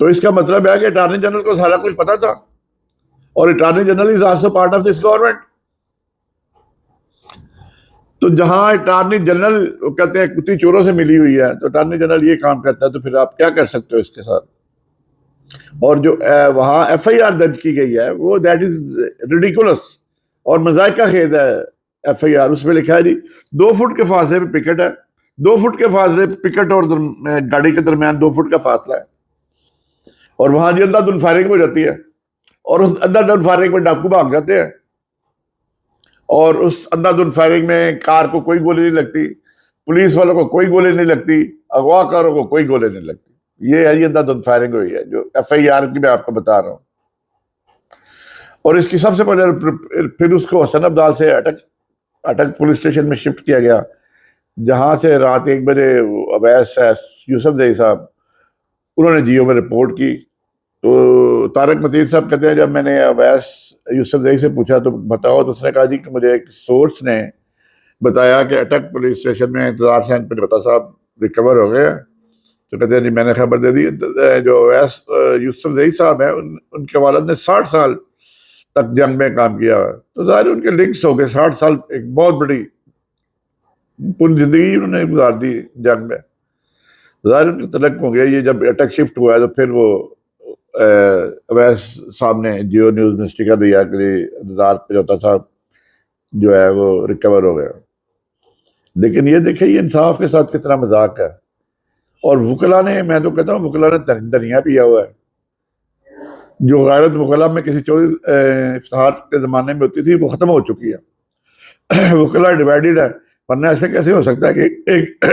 تو اس کا مطلب ہے کہ اٹارنی جنرل کو سارا کچھ پتا تھا، اور attorney general is also part of this government. تو جہاں اٹارنی جنرل کہتے ہیں کتی چوروں سے ملی ہوئی ہے، تو اٹارنی جنرل یہ کام کرتا ہے، تو پھر آپ کیا کر سکتے ہو اس کے ساتھ. اور جو وہاں ایف آئی آر درج کی گئی ہے وہ دیٹ از ریڈیکولس اور مذائقہ خیز ہے. ایف آئی آر اس میں لکھا ہے جی 2 فٹ کے فاصلے پہ پکٹ ہے، 2 فٹ کے فاصلے پکٹ اور گاڑی کے درمیان 2 فٹ کا فاصلہ ہے، اور وہاں جی اندھا دھند فائرنگ ہو جاتی ہے، اور اس اندھا دھند فائرنگ میں ڈاکو بھاگ جاتے ہیں، اور اس اندھا دھند فائرنگ میں کار کو کوئی گولی نہیں لگتی، پولیس والوں کو کوئی گولی نہیں لگتی، اغوا کاروں کو کوئی گولی نہیں لگتی. یہ ہے یہ اندھا دھند فائرنگ ہوئی ہے جو ایف آئی آر کی میں آپ کو بتا رہا ہوں. اور اس کی سب سے پہلے پھر اس کو حسن ابدال سے اٹک پولیس اسٹیشن میں شفٹ کیا گیا، جہاں سے رات 1 بجے اویس یوسف زئی صاحب انہوں نے جیو میں رپورٹ کی. تو طارق متین صاحب کہتے ہیں جب میں نے اویس یوسف زئی سے پوچھا تو بتاؤ، تو اس نے کہا جی کہ مجھے ایک سورس نے بتایا کہ اٹک پولیس اسٹیشن میں انتظار حسین پنجوتا صاحب ریکور ہو گئے. تو کہتے ہیں جی میں نے خبر دے دی. جو اویس یوسف زئی صاحب ہیں ان کے والد نے 60 سال تک جنگ میں کام کیا، تو ظاہر ان کے لنکس ہو گئے. 60 سال ایک بہت بڑی پوری زندگی انہوں نے گزار دی جنگ میں، ظاہر ان کے تلق ہو گیا. یہ جب اٹک شفٹ ہوا ہے تو پھر وہ اویس صاحب نے جیو نیوز میں اسٹیکر دیا کہ انتظار پنجوتا صاحب جو ہے وہ ریکور ہو گیا. لیکن یہ دیکھیں یہ انصاف کے ساتھ کتنا مذاق ہے. اور وکلا نے، میں تو کہتا ہوں وکلا نے دھنیا پیا ہوا ہے. جو غیرت وکلا میں کسی چوری افتخار کے زمانے میں ہوتی تھی وہ ختم ہو چکی ہے. وکلا ڈیوائیڈڈ ہے، ورنہ ایسے کیسے ہو سکتا ہے کہ ایک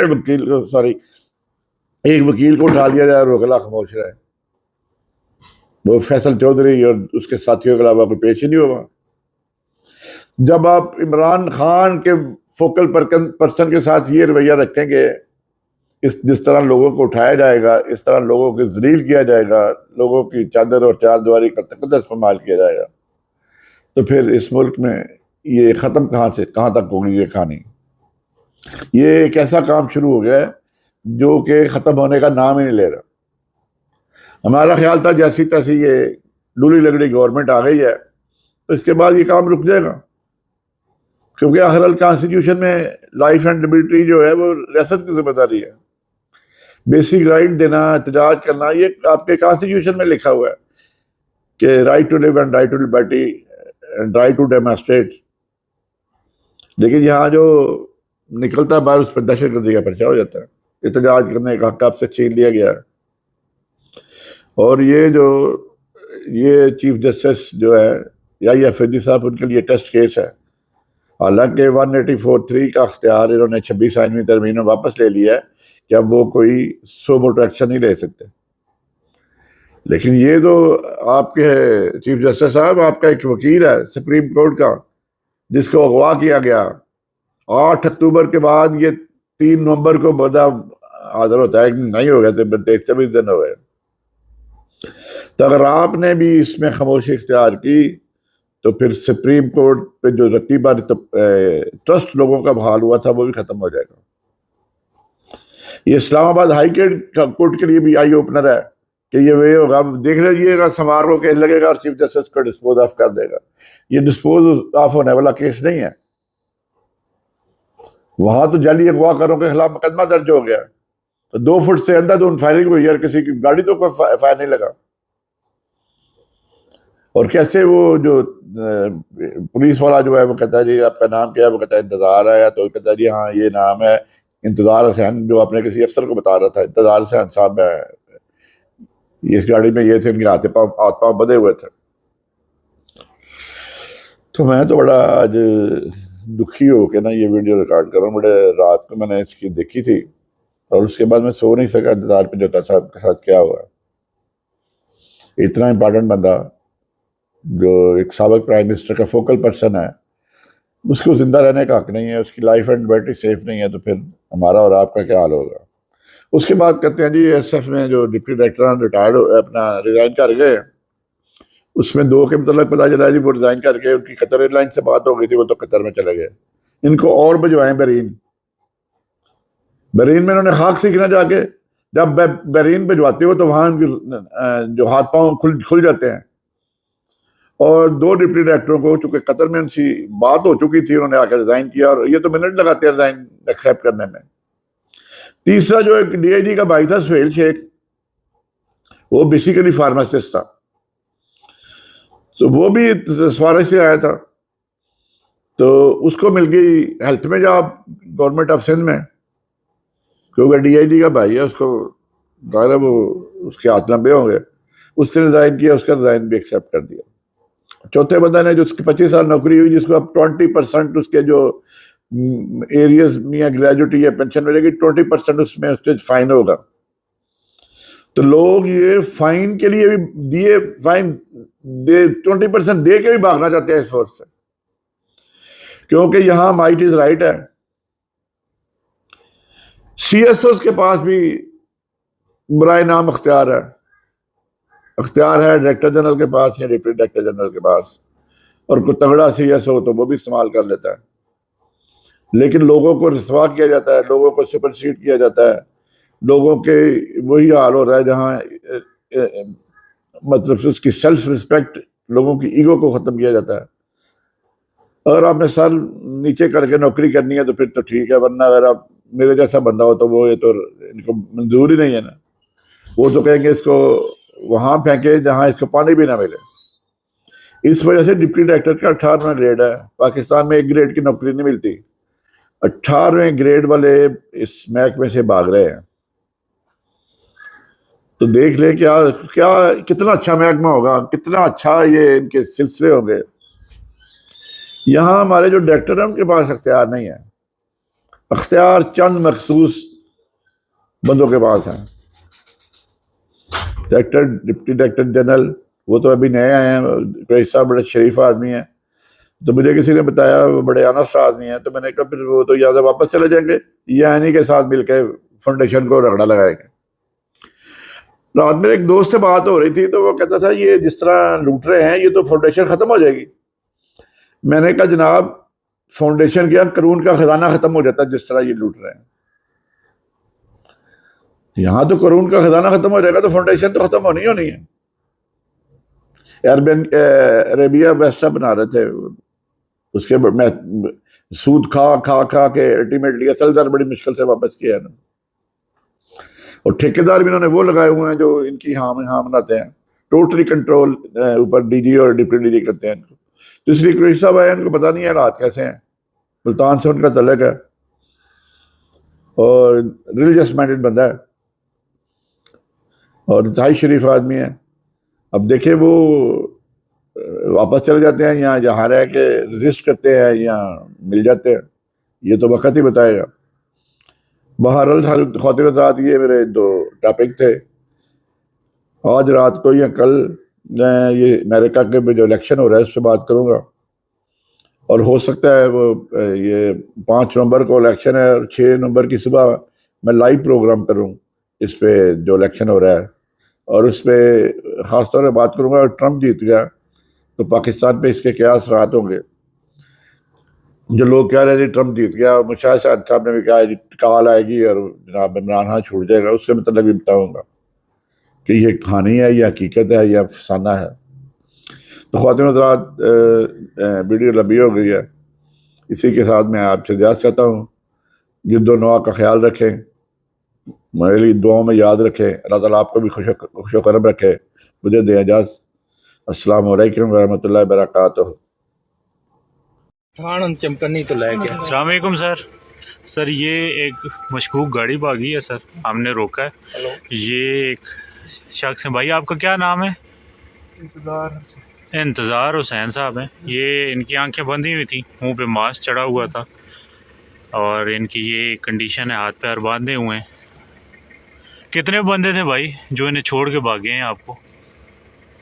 وکیل کو اٹھا لیا جائے اور وکلا خاموش رہے. وہ فیصل چودھری اور اس کے ساتھیوں کے علاوہ کوئی پیش ہی نہیں ہوا. جب آپ عمران خان کے فوکل پرسن کے ساتھ یہ رویہ رکھیں گے، جس طرح لوگوں کو اٹھایا جائے گا، اس طرح لوگوں کو ذلیل کیا جائے گا، لوگوں کی چادر اور چار دیواری کا تقدس پامال کیا جائے گا، تو پھر اس ملک میں یہ ختم کہاں تک ہوگی یہ کہانی. یہ ایک ایسا کام شروع ہو گیا ہے جو کہ ختم ہونے کا نام ہی نہیں لے رہا. ہمارا خیال تھا جیسی تیسی یہ ڈولی لگڑی گورنمنٹ آ گئی ہے تو اس کے بعد یہ کام رک جائے گا، کیونکہ آخر کانسٹیٹیوشن میں لائف اینڈ لبرٹی جو ہے وہ ریاست کی ذمہ داری ہے. بیسک رائٹ دینا، احتجاج کرنا، یہ آپ کے کانسٹیٹیوشن میں لکھا ہوا ہے کہ right to live and right to liberty and right to demonstrate. لیکن یہاں جو نکلتا ہے باہر اس پر دہشت گردی کا پرچہ ہو جاتا ہے. احتجاج کرنے کا حق آپ سے چھین لیا گیا ہے. اور یہ چیف جسٹس جو ہے یا افریدی صاحب، ان کے لیے ٹیسٹ کیس ہے. حالانکہ 184(3) کا اختیار انہوں نے 26 ترمیم میں واپس لے لیا ہے کہ اب وہ کوئی سو موٹو ایکشن نہیں لے سکتے. لیکن یہ تو آپ کے چیف جسٹس صاحب، آپ کا ایک وکیل ہے سپریم کورٹ کا جس کو اغوا کیا گیا 8 اکتوبر کے بعد، یہ 3 نومبر کو بدا حاضر ہوتا ہے. نہیں ہو گئے تھے، 24 دن ہو گئے. تو اگر آپ نے بھی اس میں خاموشی اختیار کی تو پھر سپریم کورٹ پہ جو رتیبہ ٹرسٹ لوگوں کا بحال ہوا تھا وہ بھی ختم ہو جائے گا. یہ اسلام آباد ہائی کورٹ کے لیے بھی آئی اوپنر ہے کہ یہ ہوگا، دیکھ لیجیے گا سمار کو کیس لگے گا اور چیف جسٹس کو ڈسپوز آف کر دے گا. یہ ڈسپوز آف ہونے والا کیس نہیں ہے. وہاں تو جعلی اغوا کاروں کے خلاف مقدمہ درج ہو گیا، تو 2 فٹ سے اندر تو فائرنگ ہوئی اور کسی کی گاڑی تو کوئی فائر نہیں لگا. اور کیسے وہ جو پولیس والا جو ہے وہ کہتا ہے جی آپ کا نام کیا ہے، وہ کہتا ہے انتظار ہے، تو کہتا ہے جی ہاں یہ نام ہے انتظار حسین، جو اپنے کسی افسر کو بتا رہا تھا انتظار حسین صاحب ہے، اس گاڑی میں یہ تھے، ان کے ہاتھ پاؤں بدے ہوئے تھے. تو میں تو بڑا آج دکھی ہو کے نا یہ ویڈیو ریکارڈ کر رہا ہوں. بڑے رات کو میں نے اس کی دیکھی تھی اور اس کے بعد میں سو نہیں سکا. انتظار پنجوتا صاحب کے ساتھ کیا ہوا. اتنا امپورٹنٹ بندہ جو ایک سابق پرائم منسٹر کا فوکل پرسن ہے، اس کو زندہ رہنے کا حق نہیں ہے، اس کی لائف اینڈ لبرٹی سیف نہیں ہے، تو پھر ہمارا اور آپ کا کیا حال ہوگا. اس کے بعد کرتے ہیں جی ایس ایف میں جو ڈپٹی ڈائریکٹر ریٹائرڈ اپنا ریزائن کر گئے، اس میں 2 کے متعلق پتہ چلا جی وہ ریزائن کر کے ان کی قطر ایئر لائن سے بات ہو گئی تھی، وہ تو قطر میں چلے گئے. ان کو اور بھجوائیں برین میں انہوں نے خاک سیکھنا جا کے. جب بیرین بھجواتے ہو تو وہاں جو ہاتھ پاؤں کھل جاتے ہیں. اور 2 ڈپٹی ڈائریکٹروں کو چونکہ قطر میں ان سی بات ہو چکی تھی، انہوں نے آ کے ریزائن کیا، اور یہ تو منٹ لگاتے ہیں ریزائن ایکسیپٹ کرنے میں. تیسرا جو ایک ڈی آئی جی کا بھائی تھا سہیل شیخ، وہ بیسیکلی فارماسسٹ تھا، تو وہ بھی سفارش سے آیا تھا، تو اس کو مل گئی ہیلتھ میں جاب گورنمنٹ آف سندھ میں، کیونکہ ڈی آئی جی کا بھائی ہے، اس کو ظاہر ہے وہ اس کے ہاتھ لمبے ہوں گے. اس سے ریزائن کیا، اس کا ریزائن بھی ایکسیپٹ کر دیا. چوتھے بندہ نے جو اس کی 25 سال نوکری ہوئی، جس کو اب 20% اس کے جو ایریاز میں گریجویٹی یا پینشن ملے گی، 20% اس میں اس کے فائن ہوگا. تو لوگ یہ فائن کے لیے بھی دیے، فائن 20% دے کے بھی بھاگنا چاہتے ہیں اس فورس سے، کیونکہ یہاں مائٹ از رائٹ ہے. سی ایس اوز کے پاس بھی برائے نام اختیار ہے ڈائریکٹر جنرل کے پاس یا ڈپٹی ڈائریکٹر جنرل کے پاس، اور کوئی تگڑا سی ایس او تو وہ بھی استعمال کر لیتا ہے. لیکن لوگوں کو رسوا کیا جاتا ہے، لوگوں کو سپرسیڈ کیا جاتا ہے، لوگوں کے وہی حال ہو رہا ہے جہاں مطلب اس کی سیلف رسپیکٹ، لوگوں کی ایگو کو ختم کیا جاتا ہے. اگر آپ نے سر نیچے کر کے نوکری کرنی ہے تو پھر تو ٹھیک ہے، ورنہ اگر آپ میرے جیسا بندہ ہو تو وہ یہ تو ان کو منظور ہی نہیں ہے نا. وہ تو کہیں گے اس کو وہاں پھینکے جہاں اس کو پانی بھی نہ ملے. اس وجہ سے ڈپٹی ڈائریکٹر کا 18واں گریڈ ہے. پاکستان میں 1 گریڈ کی نوکری نہیں ملتی، 18ویں گریڈ والے اس محکمے سے بھاگ رہے ہیں. تو دیکھ لیں کیا کتنا اچھا محکمہ ہوگا، کتنا اچھا یہ ان کے سلسلے ہوں گے. یہاں ہمارے جو ڈائریکٹر ہیں ان کے پاس اختیار نہیں ہے، اختیار چند مخصوص بندوں کے پاس ہیں. ڈائریکٹر، ڈپٹی ڈائریکٹر جنرل، وہ تو ابھی نئے آئے ہیں. قریش صاحب بڑے شریف آدمی ہیں، تو مجھے کسی نے بتایا وہ بڑے آنسٹ آدمی ہیں، تو میں نے کہا پھر وہ تو یا واپس چلے جائیں گے یا انہی کے ساتھ مل کے فاؤنڈیشن کو رگڑا لگائیں گے. رات میں ایک دوست سے بات ہو رہی تھی تو وہ کہتا تھا یہ جس طرح لوٹ رہے ہیں یہ تو فاؤنڈیشن ختم ہو جائے گی. میں نے کہا جناب فاؤنڈیشن کیا، قارون کا خزانہ ختم ہو جاتا ہے جس طرح یہ لوٹ رہے ہیں. یہاں تو قارون کا خزانہ ختم ہو جائے گا تو فاؤنڈیشن تو ختم ہونی ہے. عربیہ ویسا بنا رہے تھے، اس کے میں سود کھا کے الٹیمیٹلی اصل در بڑی مشکل سے واپس کیا ہے نا. اور ٹھیکیدار بھی انہوں نے وہ لگائے ہوئے ہیں جو ان کی ہاں بناتے ہیں، ٹوٹلی کنٹرول اوپر ڈی جی اور ڈپٹی ڈی جی کرتے ہیں ان کو. تو اس لیے قریش صاحب آئے، ان کو پتہ نہیں ہے حالات کیسے ہیں. ملتان سے ان کا تعلق ہے اور ریلیجس مائنڈڈ بندہ ہے اور انتہائی شریف آدمی ہے. اب دیکھیں وہ واپس چلے جاتے ہیں یا جہاں رہ کے رزسٹ کرتے ہیں یا مل جاتے ہیں، یہ تو وقت ہی بتائے گا. بہرحال خواتین حضرات، یہ میرے 2 ٹاپک تھے. آج رات کو یا کل میں یہ امریکہ کے جو الیکشن ہو رہا ہے اس سے بات کروں گا، اور ہو سکتا ہے وہ یہ 5 نومبر کو الیکشن ہے اور 6 نومبر کی صبح میں لائیو پروگرام کروں اس پہ جو الیکشن ہو رہا ہے، اور اس پہ خاص طور پہ بات کروں گا. اور ٹرمپ جیت گیا تو پاکستان پہ اس کے کیا اثرات ہوں گے. جو لوگ کہہ رہے ہیں ٹرمپ جیت گیا، مشاہد صاحب نے بھی کہا کال آئے گی اور جناب عمران خان چھوٹ جائے گا، اس سے مطلب بھی بتاؤں گا کہ یہ کہانی ہے یا حقیقت ہے یا افسانہ ہے. تو خواتین حضرات، ویڈیو لمبی ہو گئی ہے، اسی کے ساتھ میں آپ سے اجازت چاہتا ہوں. گرد و نواح کا خیال رکھیں، میرے لیے دعاؤں میں یاد رکھیں. اللہ تعالیٰ آپ کو بھی خوش و کرم رکھے. مجھے دیں اجازت. السلام علیکم ورحمۃ اللہ وبرکاتہ. چمکنی تو لے کے السلام علیکم سر یہ ایک مشکوک گاڑی بھاگی ہے سر، ہم نے روکا ہے. یہ ایک شخص ہے. بھائی آپ کا کیا نام ہے؟ انتظار حسین صاحب ہیں. یہ ان کی آنکھیں بندی ہوئی تھیں، منہ پہ ماسک چڑھا ہوا تھا، اور ان کی یہ کنڈیشن ہے، ہاتھ پیر باندھے ہوئے ہیں. کتنے بندے تھے بھائی جو انہیں چھوڑ کے بھاگے ہیں؟ آپ کو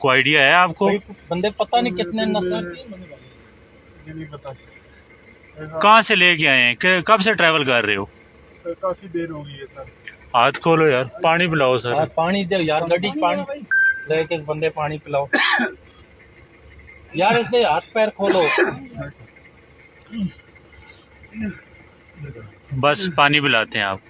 کوئی آئیڈیا ہے؟ آپ کو بندے پتہ نہیں کتنے نسل کہاں سے لے کے آئے ہیں؟ کب سے ٹریول کر رہے ہو؟ سر کافی دیر ہو گئی ہے سر. ہاتھ کھولو یار، پانی پلاؤ سر. پانی دے یار، گڈی پانی لے کے بندے پانی پلاؤ یار، اس دے ہاتھ پیر کھولو. بس پانی پلاتے ہیں آپ کو.